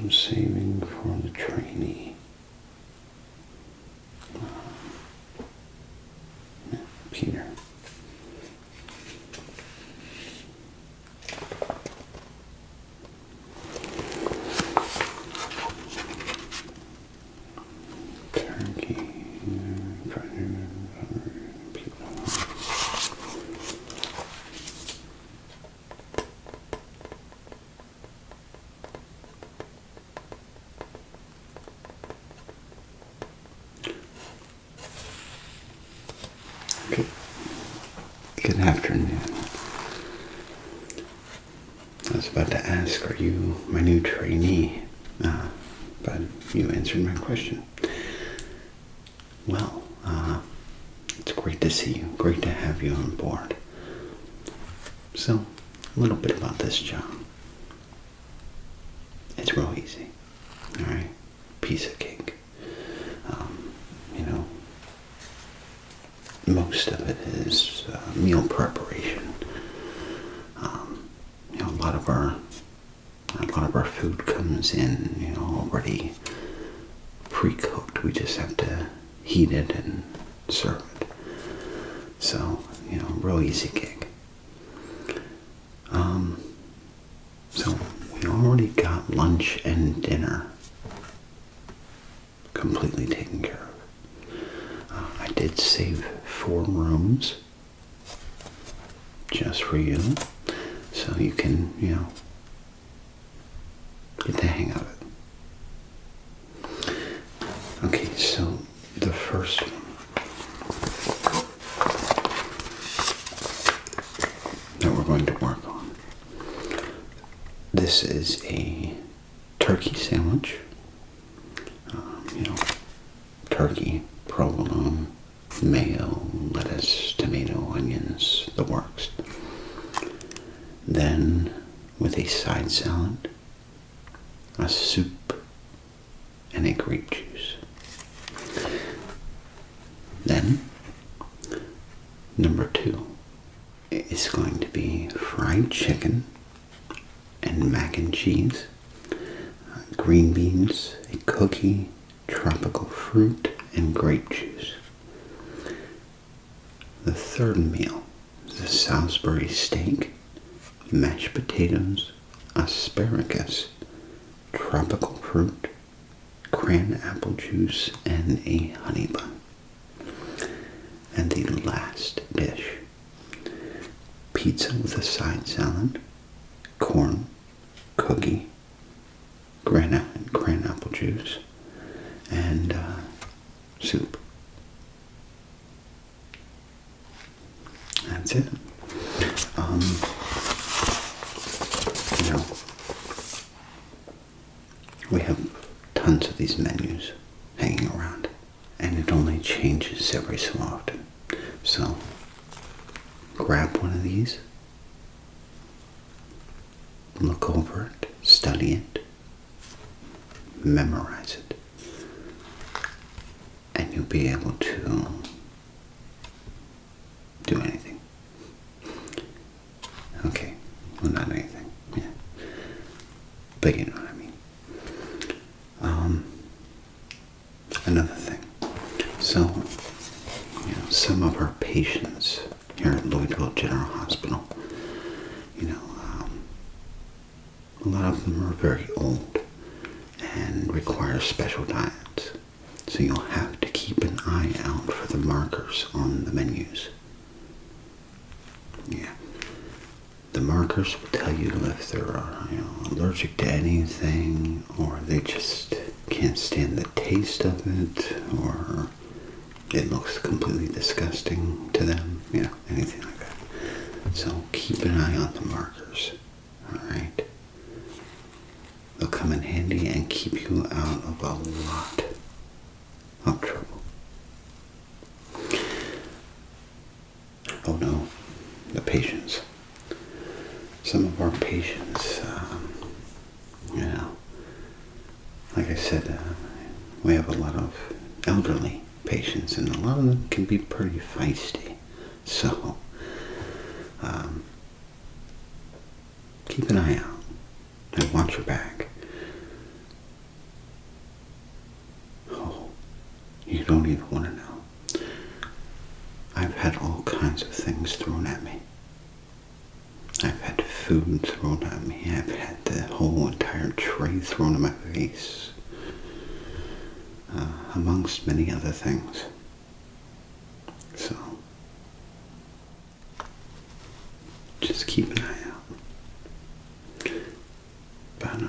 I'm saving for the trainee. Peter. Good afternoon. I was about to ask, are you my new trainee? But you answered my question. Well, it's great to see you. Great to have you on board. So, a little bit about this job. It's real easy. Alright? Piece of cake. Most of it is meal preparation. A lot of our food comes in, already pre-cooked. We just have to heat it and serve it. So, real easy gig. So we already got lunch and dinner completely taken care of. I did save 4 rooms just for you, so you can, get the hang of it. Okay, so the first one that we're going to work on, this is a turkey sandwich. Turkey, provolone, mayo, lettuce, tomato, onions, the works. Then with a side salad, a soup, and a grape juice. Then, number 2 is going to be fried chicken and mac and cheese, green beans, a cookie, tropical fruit, and grape juice. The third meal is a Salisbury steak, mashed potatoes, asparagus, tropical fruit, cran apple juice, and a honey bun. And the last dish, pizza with a side salad, corn, cookie, cran apple juice, and soup. That's it. We have tons of these menus hanging around, and it only changes every so often. So, grab one of these, look over it, study it, memorize it, and you'll be able to do anything. Okay, well, not anything, yeah, but you know what I mean. Another thing, so, some of our patients here at Lloydsville General Hospital, a lot of them are very old and require special diets. So you'll have to keep an eye out for the markers on the menus. Yeah. The markers will tell you if they're allergic to anything, or they just can't stand the taste of it, or it looks completely disgusting to them, anything like that. So keep an eye on the markers, alright? They'll come in handy and keep you out of a lot of trouble. Oh no, the patients. Some of our patients, like I said, we have a lot of elderly patients, and a lot of them can be pretty feisty. So, keep an eye out and watch your back. you don't even want to know. I've had all kinds of things thrown at me. I've had food thrown at me. I've had the whole entire tray thrown in my face. Amongst many other things. So, just keep an eye out. But,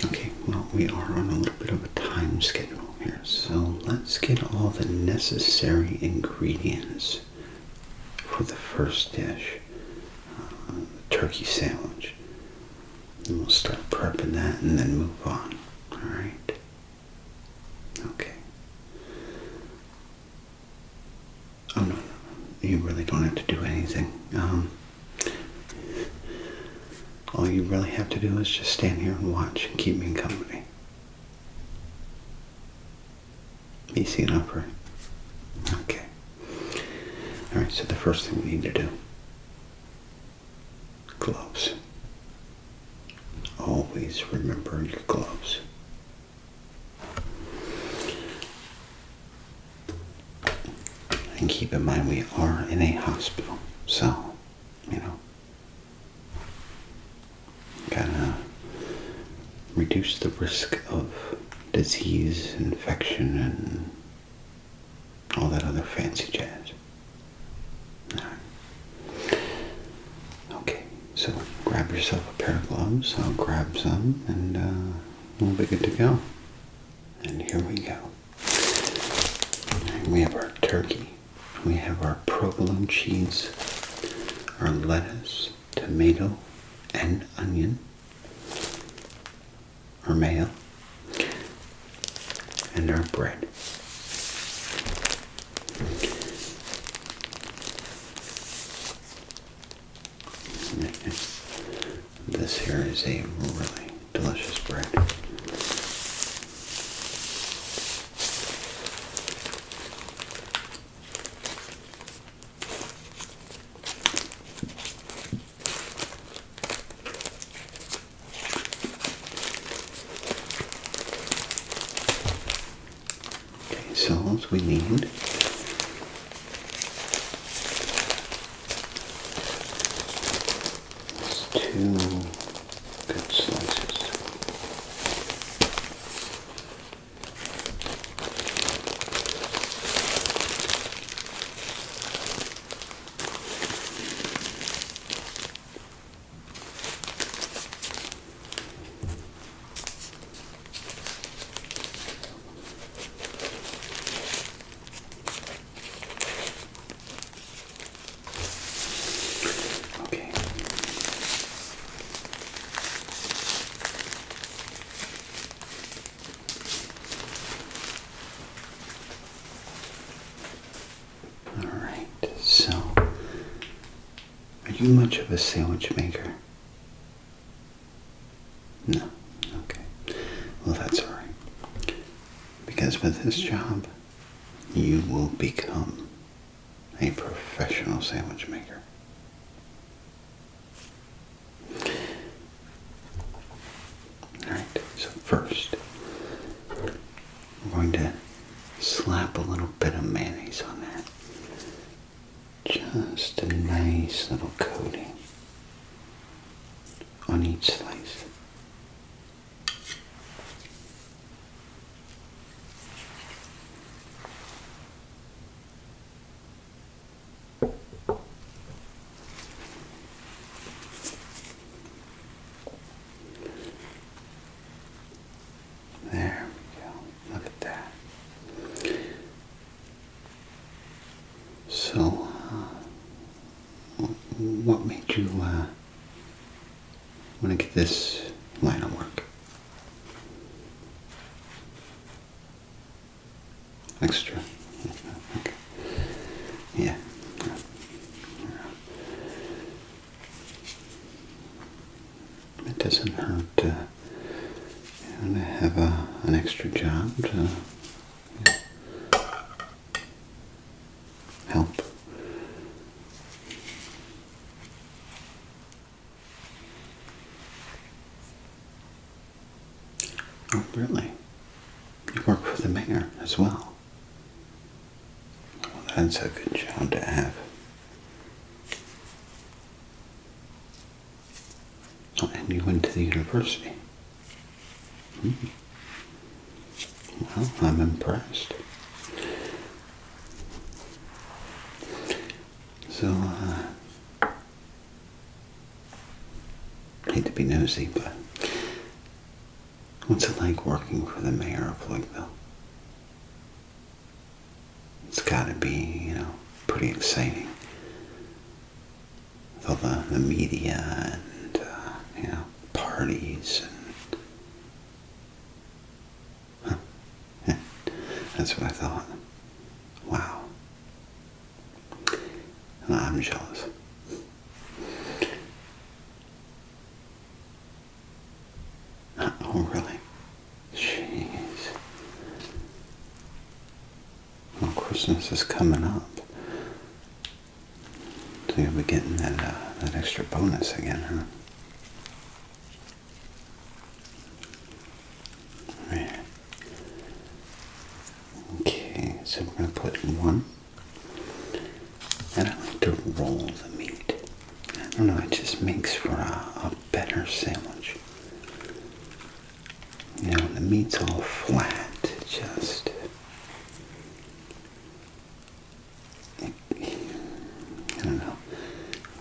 okay, well, we are on a little bit of a time schedule here. So, let's get all the necessary ingredients for the first dish, the turkey sandwich. And we'll start prepping that and then move on. Alright? Okay. Oh, no. You really don't have to do anything. All you really have to do is just stand here and watch and keep me in company. Easy enough, right? Okay. Alright, so the first thing we need to do, gloves. Always remember your gloves. And keep in mind we are in a hospital, so, gotta reduce the risk of disease, infection, and all that other fancy jazz. Alright. Okay, so grab yourself a pair of gloves. I'll grab some, and we'll be good to go. And here we go. And we have our turkey. We have our provolone cheese, our lettuce, tomato, and onion, our mayo, and our bread. This here is a really delicious bread. So all we need is 2 good slices. So, are you much of a sandwich maker? No? Okay. Well, that's alright. Because with this job, you will become a professional sandwich maker. Alright, so first, we're going to slap a little bit of mayonnaise on that. Just a nice little coating on each slice. There we go. Look at that. So, what made you want to get this line of work? Extra? Okay. Yeah. It doesn't hurt to have an extra job to help. Oh, really? You work for the mayor as well? That's a good job to have. Oh, and you went to the university. Well, I'm impressed. So, hate to be nosy, but what's it like working for the mayor of Lloydville? It's gotta be, pretty exciting. With all the media and, parties and... That's what I thought. Wow. I'm jealous. Oh, really? Jeez. Well, Christmas is coming up. So you'll be getting that extra bonus again, huh? Right. Okay, so we're going to put in one. And I like to roll the meat. I don't know, it just makes for a better sandwich. When the meat's all flat, it just... I don't know.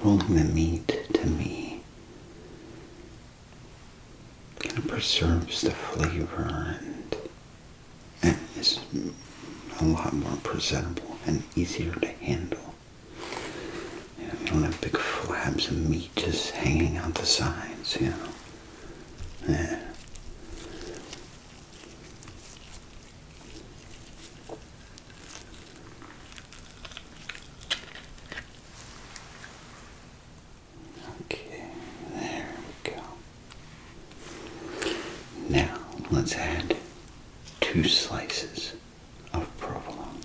Rolling the meat, to me, kind of preserves the flavor and is a lot more presentable and easier to handle. You don't have big flabs of meat just hanging out the sides, Yeah. Okay, there we go. Now, let's add 2 slices of provolone.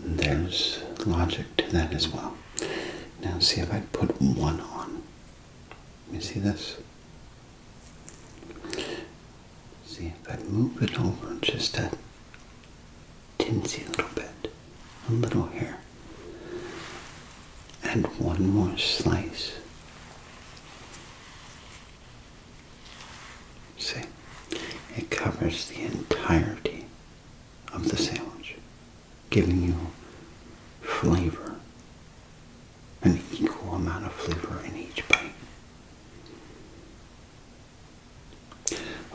There's logic to that as well. Now see if I put 1 on. You see this? See if I move it over just a tinsy little bit, a little hair. And 1 more slice. See, it covers the entirety of the sandwich, giving you flavor, an equal amount of flavor in each bite.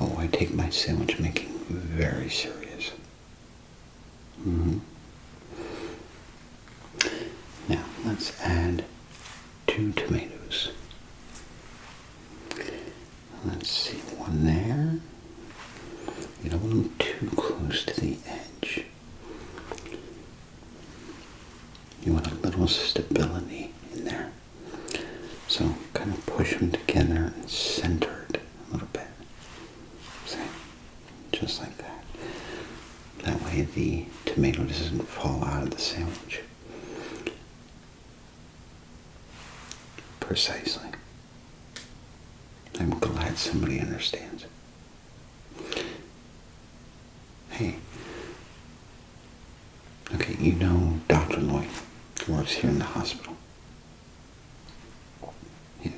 Oh, I take my sandwich making very serious. Now, let's add 2 tomatoes. Let's see, 1 there. You don't want them too close to the edge. You want a little stability in there. So kind of push them together and center it a little bit. See? Just like that. That way the tomato doesn't fall out of the sandwich. Precisely. I'm glad somebody understands. Hey. Okay, you know Dr. Lloyd works here in the hospital. Yeah.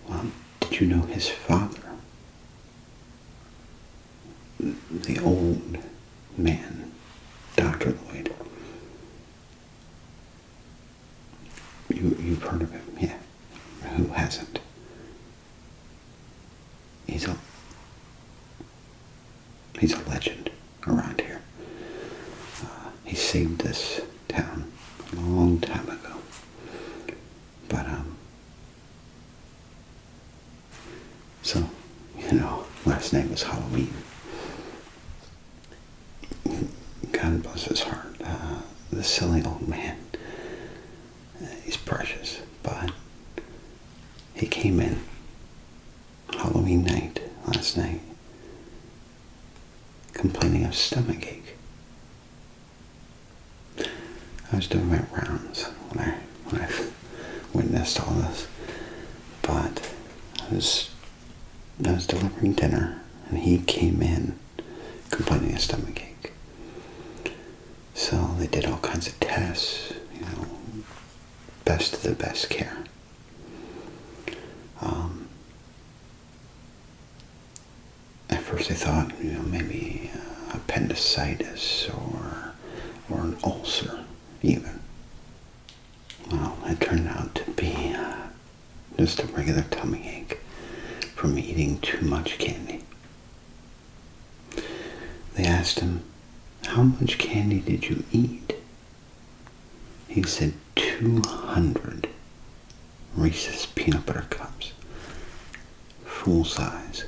Well, did you know his father? The old man, Dr. Lloyd. You've heard of him, yeah. Who hasn't? He's a legend around here. He saved this town a long time ago. But, so, last night was Halloween. God bless his heart. The silly old man. He's precious, but he came in Halloween night, last night, complaining of stomachache. I was doing my rounds when I witnessed all this, but I was delivering dinner, and he came in complaining of stomach ache. So they did all kinds of tests, best of the best care. At first they thought, maybe appendicitis or an ulcer even. Well, it turned out to be just a regular tummy ache from eating too much candy. They asked him, "How much candy did you eat?" He said 200 Reese's peanut butter cups, full size.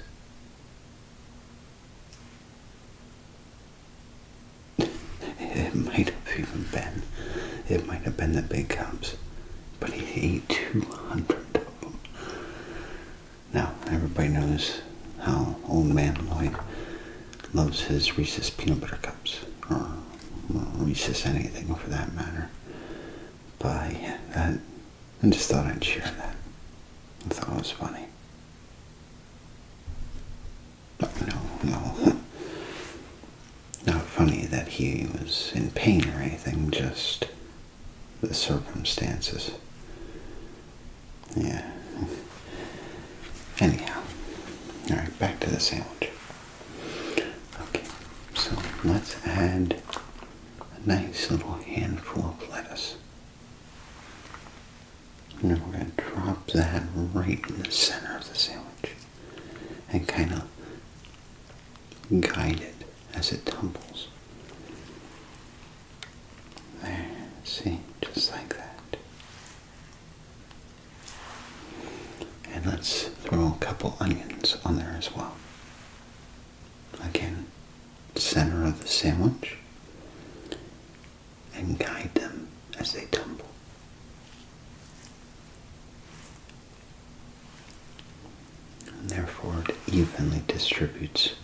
It might have been the big cups, but he ate 200 of them. Now, everybody knows how old man Lloyd loves his Reese's peanut butter cups, or Reese's anything for that matter. But yeah, I just thought I'd share that. I thought it was funny. No. Not funny that he was in pain or anything, just the circumstances. Yeah. Anyhow. Alright, back to the sandwich. Okay, so let's add a nice little handful of lettuce. And then we're going to drop that right in the center of the sandwich and kind of guide it as it tumbles. There, see, just like that. And let's throw a couple onions on there as well. Again, center of the sandwich, and guide them as they tumble. And therefore it evenly distributes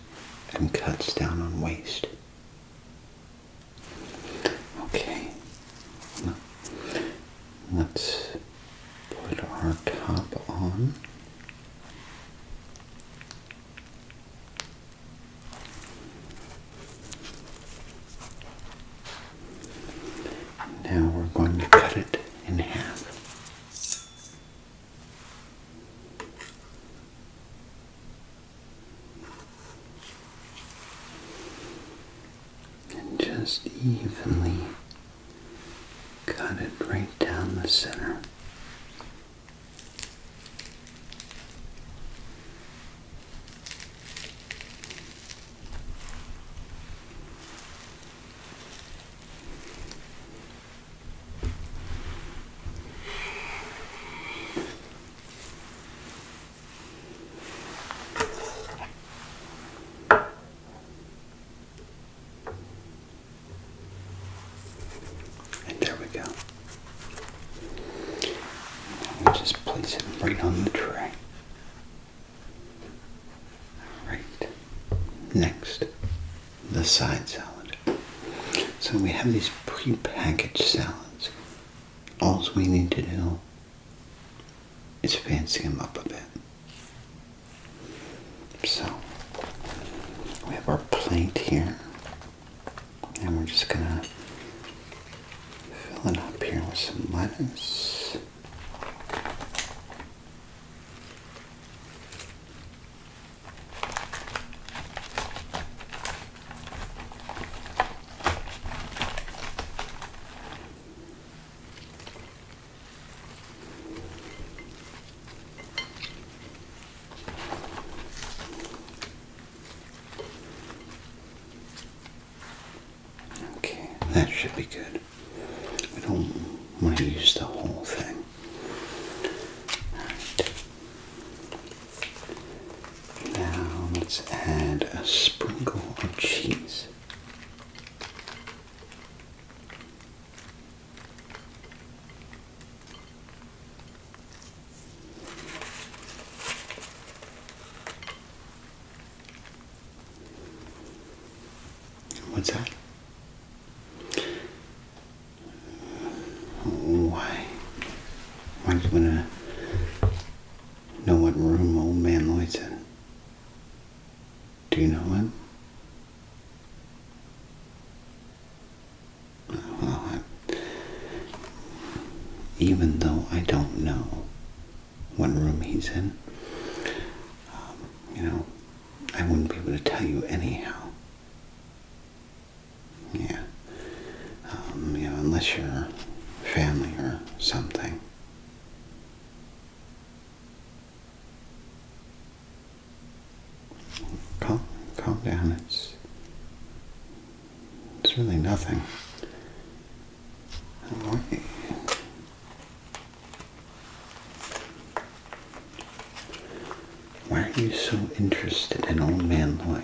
and cuts down on waste. Okay, let's put our top on. Now we're going to cut it in half. And just evenly cut it right down the center. Just place it right on the tray. Right. Next, the side salad. So we have these pre-packaged salads. All we need to do is fancy them up a bit. So, we have our plate here. And we're just gonna fill it up here with some lettuce. That should be good. We don't want to use the whole thing. Alright. Now let's add a sprinkle of cheese. What's that? Why do you want to know what room old man Lloyd's in? Do you know him? even though I don't know what room he's in. I wouldn't be able to tell you anyhow. Yeah. Unless you're family or something. Calm down. It's really nothing. Why are you so interested in Old Man Lloyd?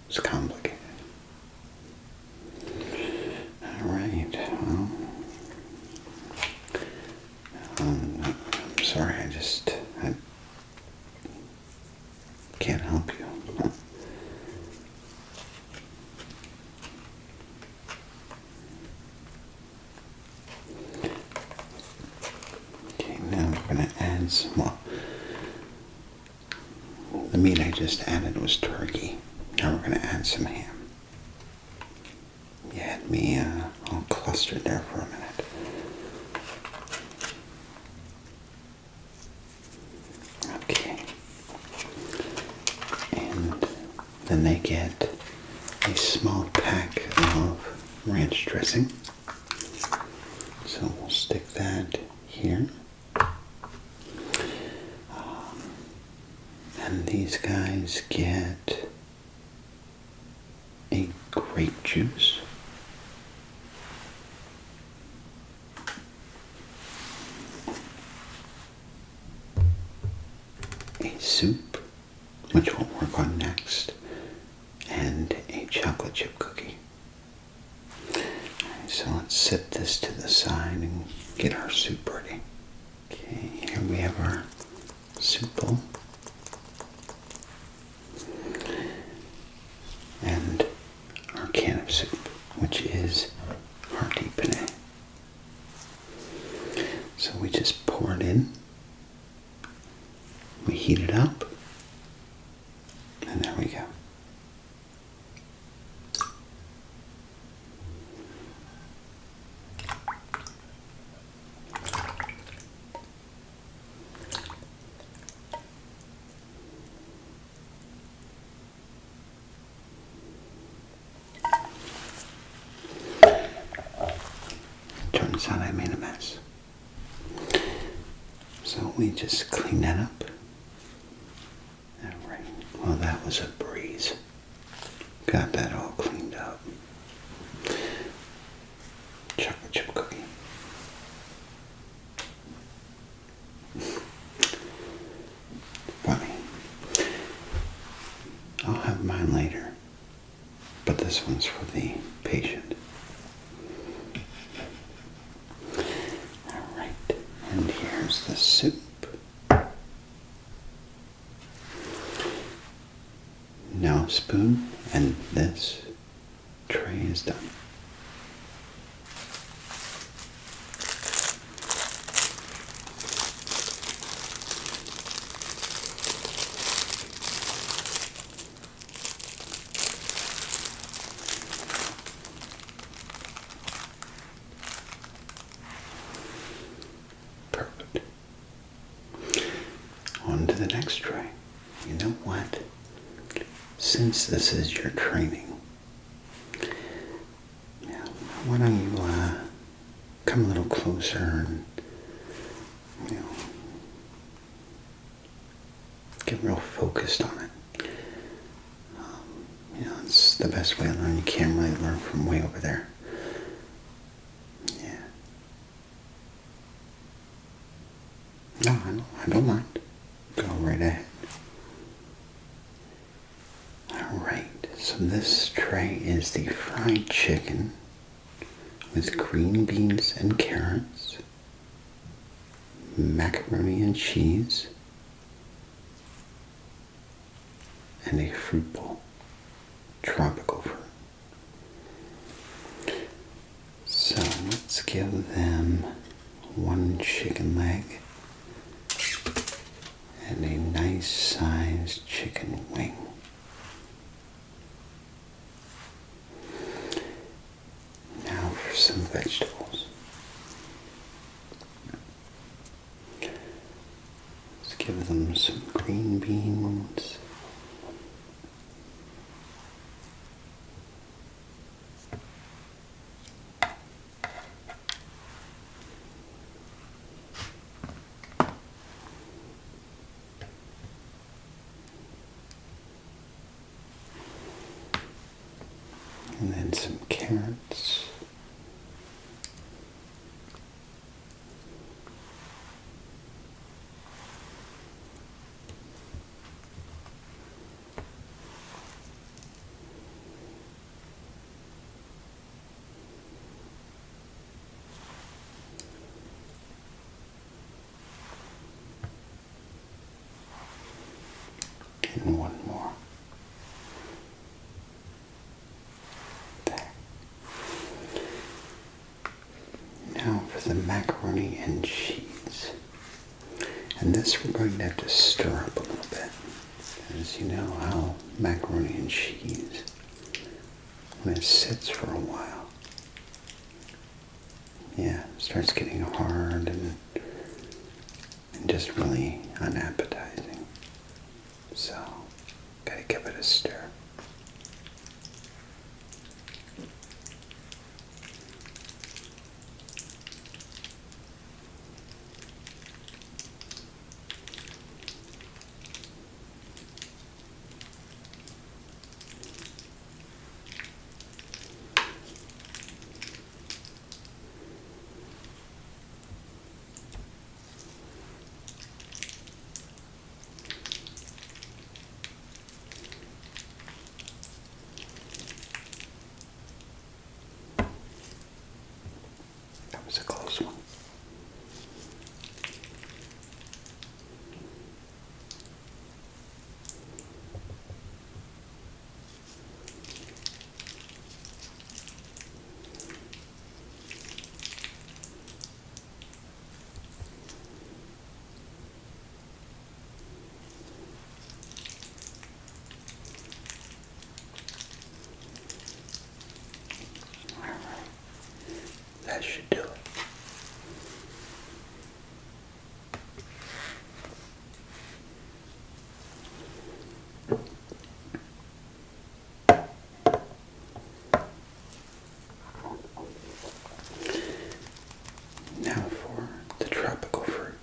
It's complicated. Alright, well, I'm sorry, I can't help you. Okay, now we're going to add some, the meat I just added was turkey. Now we're going to add some ham. You had me all clustered there for a minute. Okay. And then they get a small pack of ranch dressing. So we'll stick that here. And these guys get a grape juice. A soup, which we'll work on next, and a chocolate chip cookie. Alright, so let's set this to the side and get our soup ready. Okay, here we have our soup bowl. And our can of soup, which is hearty penne. So we just pour it in, we heat it up, and there we go. Turns out I made a mess. So we just clean that up. Alright, well that was a breeze. Got that all cleaned up. Chocolate chip cookie. Funny. I'll have mine later, but this one's for the patient. And here's the soup. Now a spoon, and this tray is done. On to the next tray. You know what? Since this is your training, why don't you come a little closer and get real focused on it. It's the best way to learn. You can't really learn from way over there. Yeah. No, I don't mind. Go right ahead. Alright, so this tray is the fried chicken with green beans and carrots, macaroni and cheese, and a fruit bowl, tropical fruit. So let's give them one chicken leg and a nice sized chicken wing. some vegetables. Let's give them some green beans. And then some carrots. And one more. There. Now for the macaroni and cheese. And this we're going to have to stir up a little bit. As you know how macaroni and cheese, when it sits for a while, yeah, it starts getting hard and just really unappetizing. So, gotta give it a stir. That was a close one. That should do it. Now for the tropical fruit.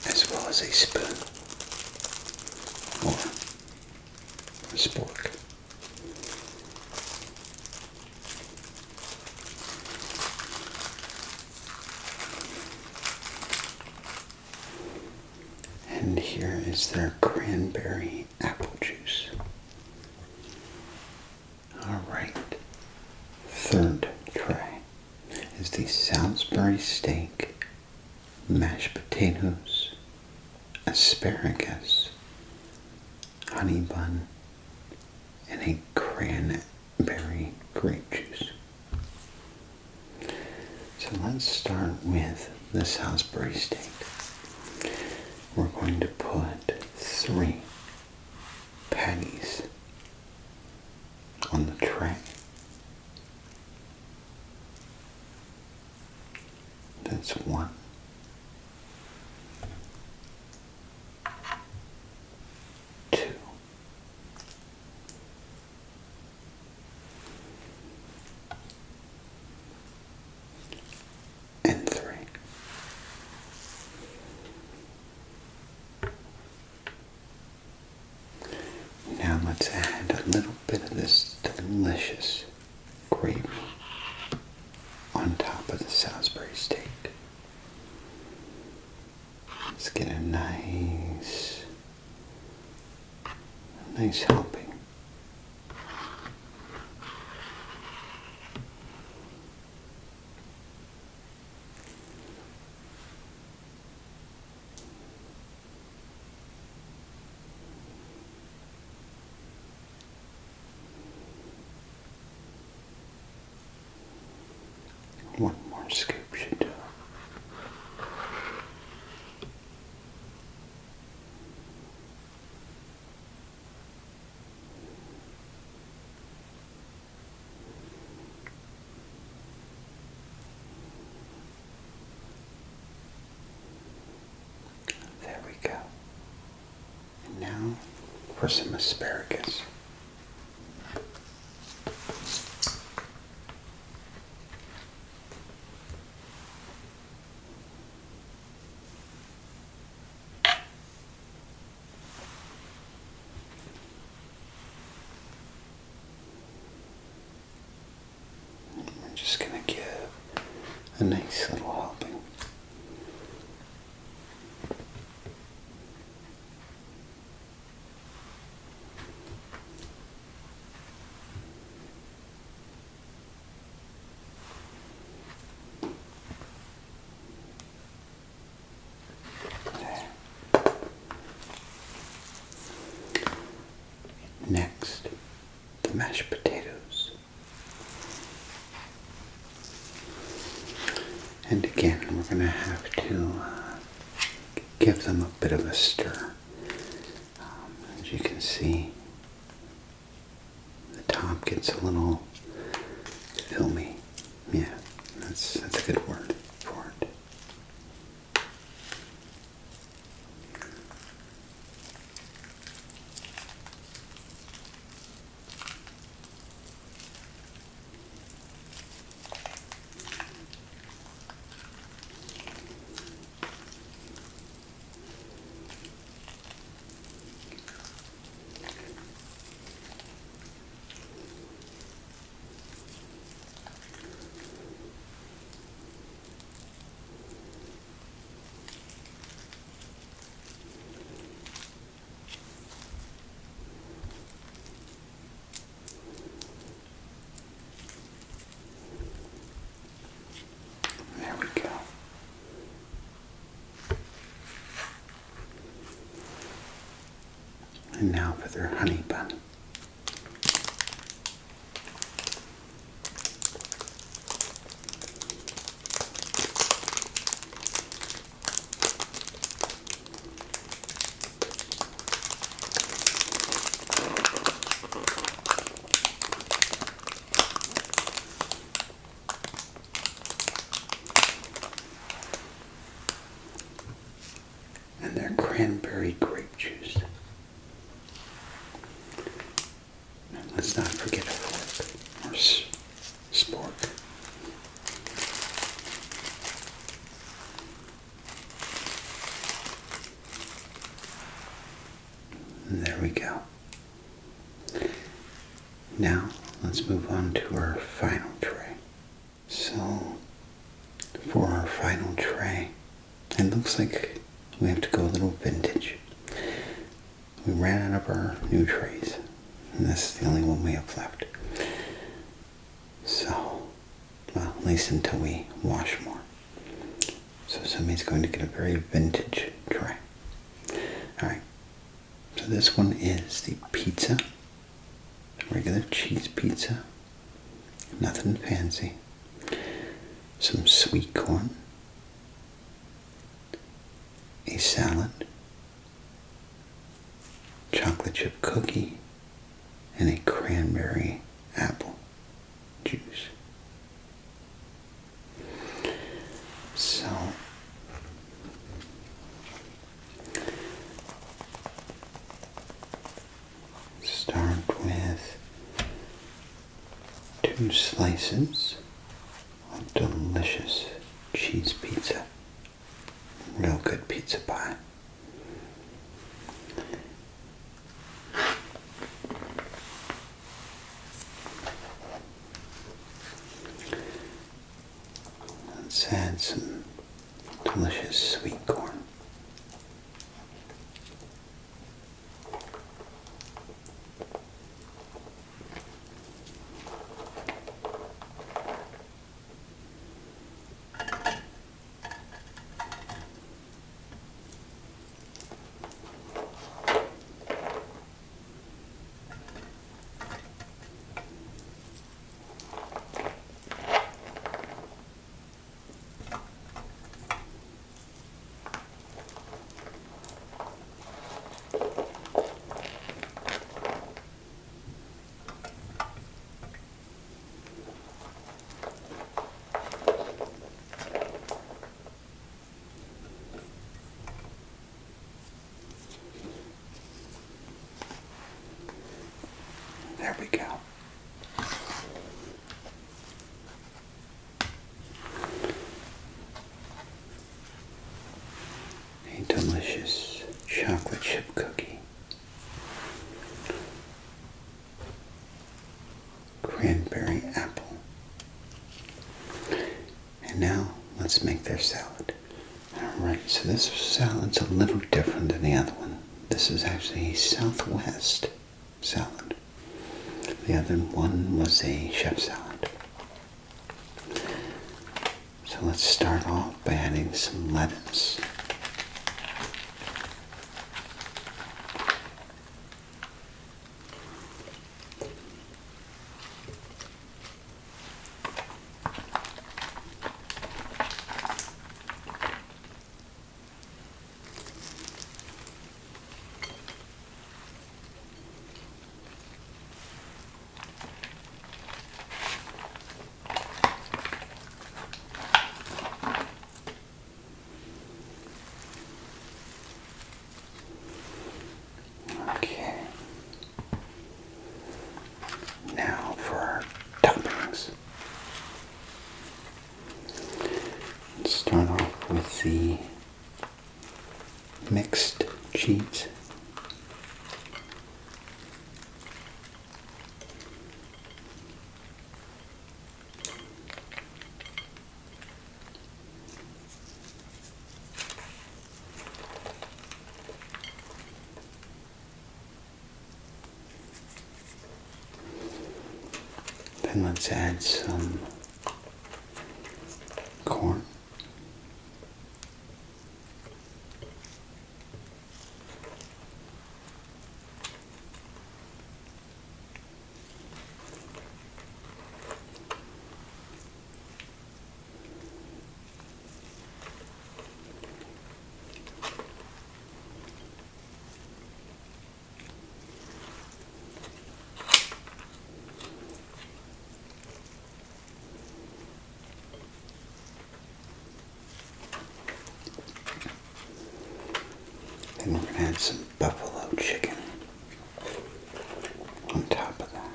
As well as a spoon or a spork. And here is their cranberry apple juice. Alright, third tray is the Salisbury steak, mashed potatoes, asparagus, honey bun, and a cranberry grape juice. So let's start with the Salisbury steak. We're going to put 3 patties on the tray. That's 1. 2. And 3. Now let's add a little bit of this delicious gravy on top of the Salisbury steak. Let's get a nice helping. One more scoop should do. There we go. And now for some asparagus. I'm just going to give a nice little helping. Next, the mashed potatoes. And again, we're going to have to give them a bit of a stir. As you can see, the top gets a little filmy. Yeah, that's a good word for it. There we go. And now for their honey bun. And their cranberry grape juice. And let's not forget a fork or spork. And there we go. Now let's move on to our final tray. So for our final tray, it looks like we have to go a little vintage. We ran out of our new trays, and this is the only one we have left. So, well, at least until we wash more. So somebody's going to get a very vintage tray. Alright, so this one is the pizza, regular cheese pizza, nothing fancy. Some sweet corn, a salad, chocolate chip cookie, and a cranberry apple juice. So, start with 2 slices of delicious cheese pizza. Real good pizza pie. Let's add some delicious sweet corn. cranberry apple. And now let's make their salad. Alright, so this salad's a little different than the other one. This is actually a Southwest salad. The other one was a chef salad. So let's start off by adding some lettuce. Okay. Now for our toppings. Let's start off with the mixed cheese. Then let's add some corn. And we're going to add some buffalo chicken on top of that.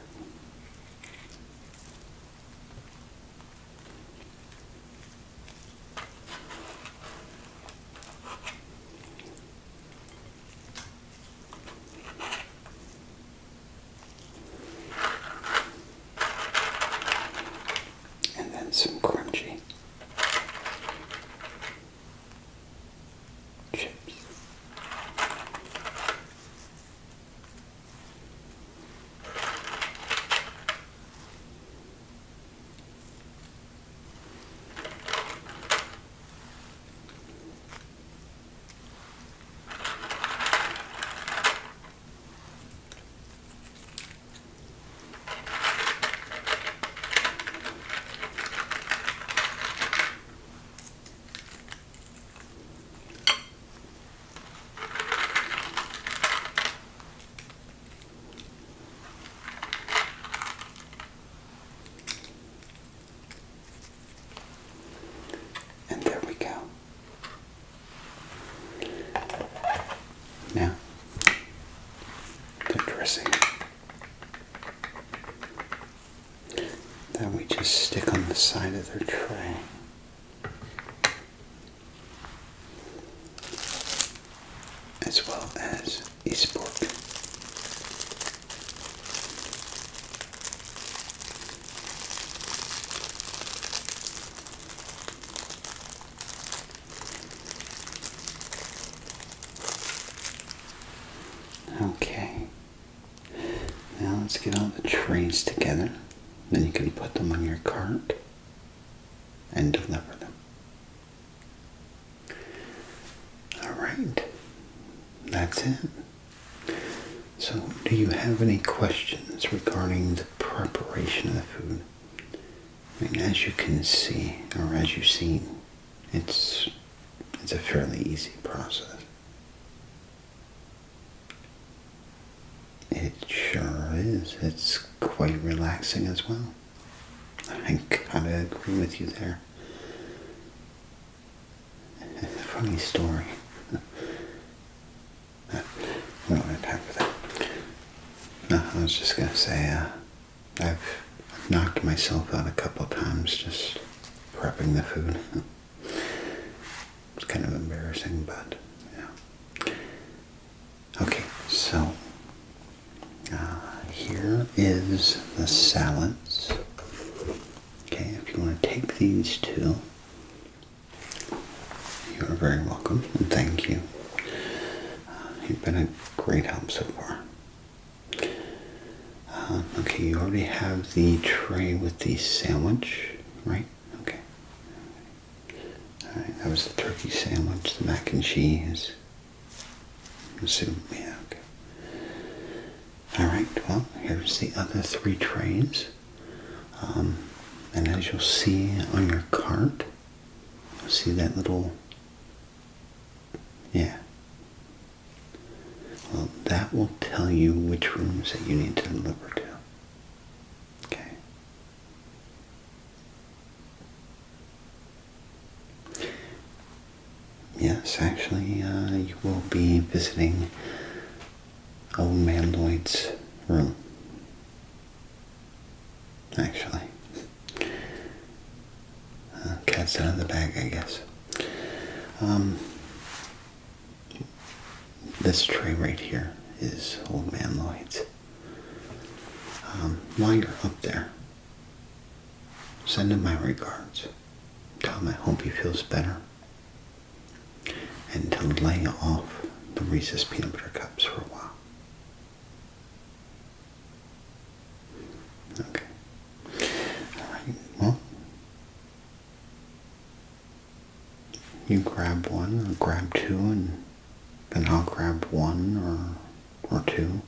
And then some crunchy chips. And there we go. Now, the dressing that we just stick on the side of their tray. As well as a spork. Okay, now let's get all the trays together. Then you can put them on your cart and deliver them. Alright, that's it. So, do you have any questions regarding the preparation of the food? I mean, as you can see, or as you've seen, it's a fairly easy process. It sure is. It's quite relaxing as well. I gotta agree with you there. Funny story. We don't have time for that. No, I was just gonna say, I've knocked myself out a couple times just prepping the food. It's kind of embarrassing, but yeah. Okay, so here here is the salads. Okay, if you want to take these two, you are very welcome, and thank you. You've been a great help so far. Okay, you already have the tray with the sandwich, right? Okay. Alright, that was the turkey sandwich, the mac and cheese, the soup, yeah, okay. Alright, well, here's the other 3 trays. And as you'll see on your cart, you'll see that little, yeah. Well, that will tell you which rooms that you need to deliver to. Okay. Yes, actually, you will be visiting Old Man Lloyd's room. Actually. Cat's out of the bag, I guess. This tray right here is Old Man Lloyd's. While you're up there, send him my regards. Tell him I hope he feels better. And to lay off the Reese's peanut butter cups for a while. Okay. Alright, well, you grab one or grab 2, and then I'll grab 1 or 2.